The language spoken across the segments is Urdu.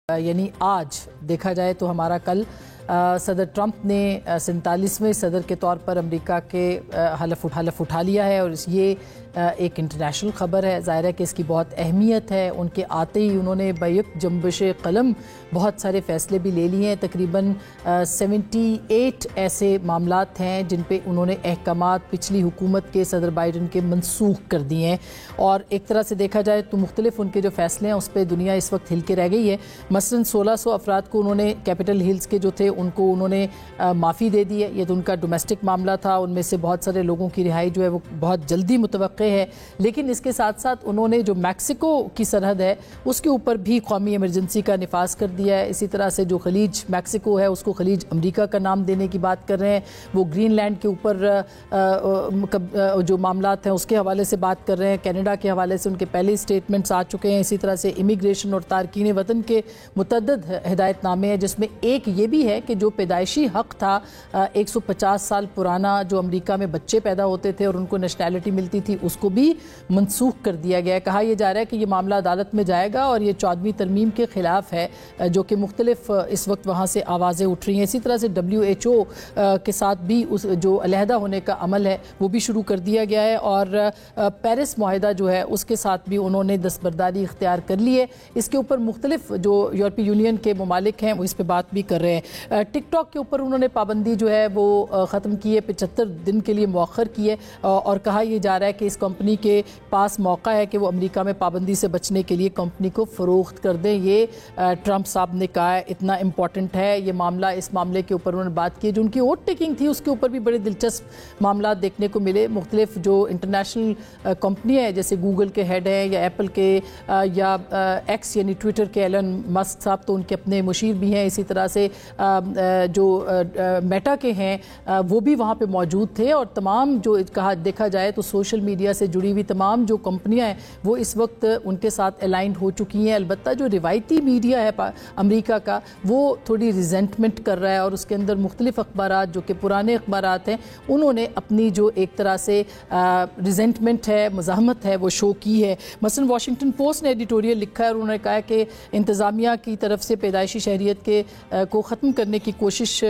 یعنی آج دیکھا جائے تو ہمارا کل صدر ٹرمپ نے 47ویں صدر کے طور پر امریکہ کے حلف اٹھا لیا ہے اور یہ ایک انٹرنیشنل خبر ہے۔ ظاہر ہے کہ اس کی بہت اہمیت ہے۔ ان کے آتے ہی انہوں نے بیک جنبش قلم بہت سارے فیصلے بھی لے لیے ہیں۔ تقریباً 78 ایسے معاملات ہیں جن پہ انہوں نے احکامات پچھلی حکومت کے صدر بائیڈن کے منسوخ کر دیے ہیں، اور ایک طرح سے دیکھا جائے تو مختلف ان کے جو فیصلے ہیں اس پہ دنیا اس وقت ہل کے رہ گئی ہے۔ مثلاً 1600 افراد کو انہوں نے کیپٹل ہلز کے جو تھے ان کو انہوں نے معافی دے دی ہے۔ یہ تو ان کا ڈومیسٹک معاملہ تھا، ان میں سے بہت سارے لوگوں کی رہائی جو ہے وہ بہت جلدی متوقع ہے، لیکن اس کے ساتھ ساتھ انہوں نے جو میکسیکو کی سرحد ہے اس کے اوپر بھی قومی ایمرجنسی کا نفاذ کر دیا ہے۔ اسی طرح سے جو خلیج میکسیکو ہے اس کو خلیج امریکہ کا نام دینے کی بات کر رہے ہیں۔ وہ گرین لینڈ کے اوپر جو معاملات ہیں اس کے حوالے سے بات کر رہے ہیں۔ کینیڈا کے حوالے سے ان کے پہلے اسٹیٹمنٹس آ چکے ہیں۔ اسی طرح سے امیگریشن اور تارکین وطن کے متعدد ہدایت نامے ہیں، جس میں ایک یہ بھی ہے کہ جو پیدائشی حق تھا 150 سال پرانا، جو امریکہ میں بچے پیدا ہوتے تھے اور ان کو نیشنلٹی ملتی تھی، اس کو بھی منسوخ کر دیا گیا ہے۔ کہا یہ جا رہا ہے کہ یہ معاملہ عدالت میں جائے گا اور یہ 14ویں ترمیم کے خلاف ہے، جو کہ مختلف اس وقت وہاں سے آوازیں اٹھ رہی ہیں۔ اسی طرح سے WHO کے ساتھ بھی جو علیحدہ ہونے کا عمل ہے وہ بھی شروع کر دیا گیا ہے، اور پیرس معاہدہ جو ہے اس کے ساتھ بھی انہوں نے دستبرداری اختیار کر لی ہے۔ اس کے اوپر مختلف جو یورپی یونین کے ممالک ہیں وہ اس پہ بات بھی کر رہے ہیں۔ ٹک ٹاک کے اوپر انہوں نے پابندی جو ہے وہ ختم کی ہے، 75 دن کے لیے مؤخر کی ہے، اور کہا یہ جا رہا ہے کہ اس کمپنی کے پاس موقع ہے کہ وہ امریکہ میں پابندی سے بچنے کے لیے کمپنی کو فروخت کر دیں۔ یہ ٹرمپ صاحب نے کہا ہے اتنا امپورٹنٹ ہے یہ معاملہ۔ اس معاملے کے اوپر انہوں نے بات کی، جو ان کی ووٹ ٹیکنگ تھی اس کے اوپر بھی بڑے دلچسپ معاملات دیکھنے کو ملے۔ مختلف جو انٹرنیشنل کمپنیاں ہیں جیسے گوگل کے ہیڈ ہیں یا ایپل کے یا ایکس یعنی ٹویٹر کے ایلن مسک صاحب تو ان کے اپنے مشیر بھی ہیں، اسی طرح سے جو میٹا کے ہیں وہ بھی وہاں پہ موجود تھے، اور تمام جو دیکھا جائے تو سوشل میڈیا سے جڑی ہوئی تمام جو کمپنیاں ہیں وہ اس وقت ان کے ساتھ الائنڈ ہو چکی ہیں۔ البتہ جو روایتی میڈیا ہے امریکہ کا وہ تھوڑی ریزنٹمنٹ کر رہا ہے، اور اس کے اندر مختلف اخبارات جو کہ پرانے اخبارات ہیں انہوں نے اپنی جو ایک طرح سے ریزنٹمنٹ ہے، مزاحمت ہے، وہ شو کی ہے۔ مثلا واشنگٹن پوسٹ نے ایڈیٹوریل لکھا ہے اور انہوں نے کہا ہے کہ انتظامیہ کی طرف سے پیدائشی شہریت کو ختم کرنے کی کوشش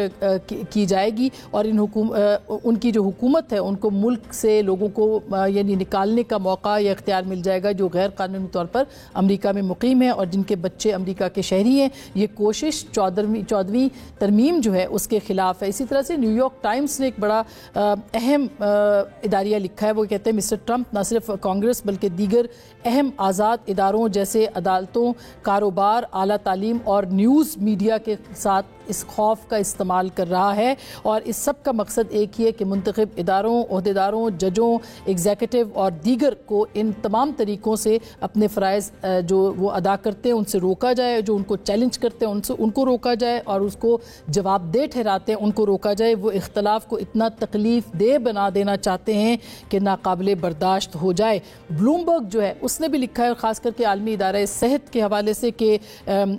کی جائے گی، اور ان کی جو حکومت ہے ان کو ملک سے لوگوں کو یعنی نکالنے کا موقع یا اختیار مل جائے گا جو غیر قانونی طور پر امریکہ میں مقیم ہیں اور جن کے بچے امریکہ کے شہری ہیں۔ یہ کوشش 14ویں ترمیم جو ہے اس کے خلاف ہے۔ اسی طرح سے نیو یارک ٹائمز نے ایک بڑا اہم اداریہ لکھا ہے، وہ کہتے ہیں مسٹر ٹرمپ نہ صرف کانگریس بلکہ دیگر اہم آزاد اداروں جیسے عدالتوں، کاروبار، اعلیٰ تعلیم اور نیوز میڈیا کے ساتھ اس خوف کا استعمال کر رہا ہے، اور اس سب کا مقصد ایک ہی ہے کہ منتخب اداروں، عہدیداروں، ججوں، ایگزیکٹو اور دیگر کو ان تمام طریقوں سے اپنے فرائض جو وہ ادا کرتے ہیں ان سے روکا جائے، جو ان کو چیلنج کرتے ہیں ان کو روکا جائے، اور اس کو جواب دہ ٹھہراتے ہیں ان کو روکا جائے۔ وہ اختلاف کو اتنا تکلیف دہ بنا دینا چاہتے ہیں کہ ناقابل برداشت ہو جائے۔ بلومبرگ جو ہے اس نے بھی لکھا ہے، خاص کر کے عالمی ادارہ صحت کے حوالے سے، کہ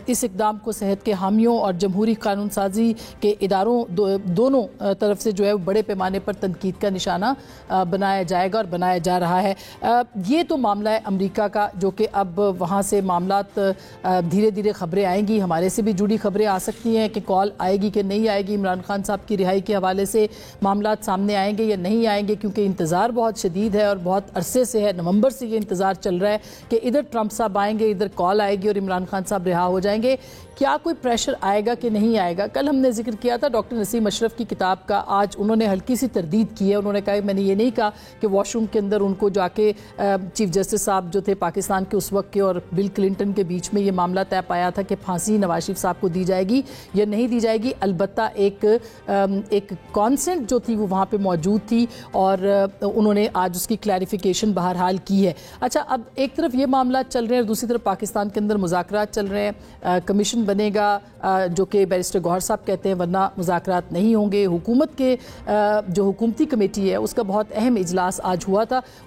اس اقدام کو صحت کے حامیوں اور جمہوری قانون سازی کے اداروں دونوں طرف سے جو ہے بڑے پیمانے پر تنقید کا نشانہ بنایا جائے گا اور بنایا جا رہا ہے۔ یہ تو معاملہ ہے امریکہ کا، جو کہ اب وہاں سے معاملات دھیرے دھیرے خبریں آئیں گی، ہمارے سے بھی جڑی خبریں آ سکتی ہیں کہ کال آئے گی کہ نہیں آئے گی، عمران خان صاحب کی رہائی کے حوالے سے معاملات سامنے آئیں گے یا نہیں آئیں گے، کیونکہ انتظار بہت شدید ہے اور بہت عرصے سے ہے، نومبر سے یہ انتظار چل رہا ہے کہ ادھر ٹرمپ صاحب آئیں گے، ادھر کال آئے گی اور عمران خان صاحب رہا ہو جائیں گے۔ کیا کوئی پریشر آئے گا کہ نہیں آئے گا؟ کل ہم نے ذکر کیا تھا ڈاکٹر نسیم اشرف کی کتاب کا، آج انہوں نے ہلکی سی تردید کی ہے۔ انہوں نے کہا میں نے یہ نہیں کہا کہ واش روم کے اندر ان کو جا کے چیف جسٹس صاحب جو تھے پاکستان کے اس وقت کے اور بل کلنٹن کے بیچ میں یہ معاملہ طے پایا تھا کہ پھانسی نواز شریف صاحب کو دی جائے گی یا نہیں دی جائے گی، البتہ ایک کانسنٹ جو تھی وہ وہاں پہ موجود تھی، اور انہوں نے آج اس کی کلیریفیکیشن بہرحال کی ہے۔ اچھا، اب ایک طرف یہ معاملات چل رہے ہیں اور دوسری طرف پاکستان کے اندر مذاکرات چل رہے ہیں، کمیشن بنے گا جو کہ بیرسٹر گوہر صاحب کہتے ہیں ورنہ مذاکرات نہیں ہوں گے۔ حکومت کے جو حکومتی کمیٹی ہے اس کا بہت اہم اجلاس آج ہوا تھا،